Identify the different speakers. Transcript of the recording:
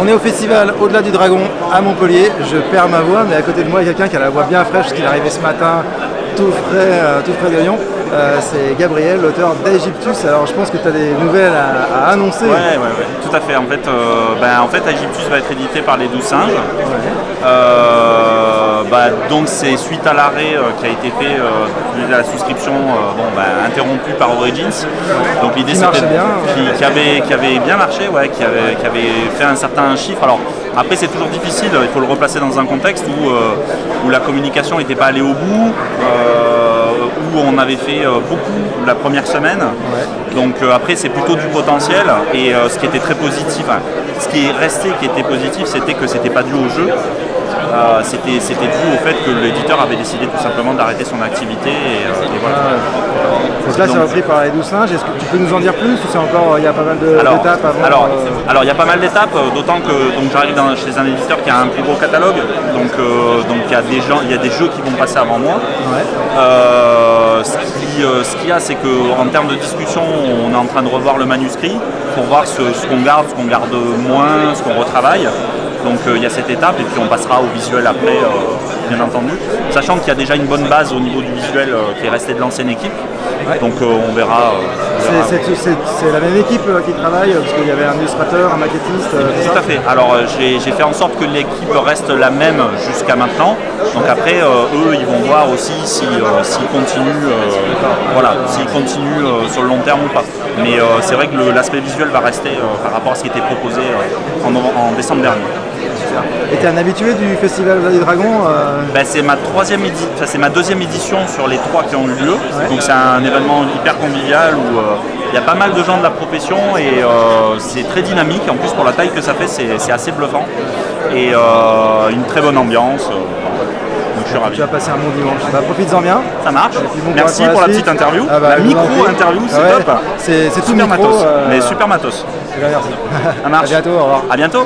Speaker 1: On est au festival Au-delà du Dragon à Montpellier. Je perds ma voix, mais à côté de moi, il y a quelqu'un qui a la voix bien fraîche parce qu'il est arrivé ce matin tout frais de Lyon. C'est Gabriel, l'auteur d'Aegyptus. Alors je pense que tu as des nouvelles à annoncer.
Speaker 2: Ouais, tout à fait. En fait, Aegyptus va être édité par les 12 singes.
Speaker 1: Ouais.
Speaker 2: Donc c'est suite à l'arrêt qui a été fait de la souscription interrompue par Origins. Donc l'idée c'était qui avait bien marché, qui avait fait un certain chiffre. Alors après c'est toujours difficile, il faut le replacer dans un contexte où la communication n'était pas allée au bout, où on avait fait beaucoup la première semaine. Ouais. Donc après c'est plutôt du potentiel et ce qui était très positif, ce qui est resté qui était positif, c'était que c'était pas dû au jeu. C'était dû au fait que l'éditeur avait décidé tout simplement d'arrêter son activité et voilà.
Speaker 1: Donc là c'est repris par les 12 singes, est-ce que tu peux nous en dire plus ou c'est encore, il y a pas mal d'étapes avant
Speaker 2: Alors il y a pas mal d'étapes, d'autant que j'arrive chez un éditeur qui a un plus gros catalogue, donc il y a des jeux qui vont passer avant moi. Ouais. Ce qu'il y a, c'est qu'en termes de discussion, on est en train de revoir le manuscrit pour voir ce qu'on garde moins, ce qu'on retravaille. Donc il y a cette étape et puis on passera au visuel après, bien entendu. Sachant qu'il y a déjà une bonne base au niveau du visuel qui est restée de l'ancienne équipe. Ouais. Donc on verra.
Speaker 1: C'est la même équipe qui travaille parce qu'il y avait un illustrateur, un maquettiste.
Speaker 2: Tout à fait. Alors j'ai fait en sorte que l'équipe reste la même jusqu'à maintenant. Donc après eux ils vont voir aussi s'ils continuent, s'ils continuent sur le long terme ou pas. Mais c'est vrai que l'aspect visuel va rester par rapport à ce qui était proposé en décembre dernier.
Speaker 1: Et tu es un habitué du festival Au-delà du Dragon
Speaker 2: c'est ma deuxième édition sur les 3 qui ont eu lieu. Ouais. Donc c'est un événement hyper convivial où il y a pas mal de gens de la profession et c'est très dynamique. En plus pour la taille que ça fait, c'est assez bluffant. Et une très bonne ambiance. Donc je suis ravi.
Speaker 1: Tu vas passer un bon dimanche. Profites-en bien.
Speaker 2: Ça marche. Merci pour la petite interview. La micro-interview, c'est top.
Speaker 1: C'est tout
Speaker 2: super
Speaker 1: micro,
Speaker 2: matos. Mais super matos.
Speaker 1: Merci.
Speaker 2: Ça marche.
Speaker 1: À bientôt, au revoir.
Speaker 2: À bientôt.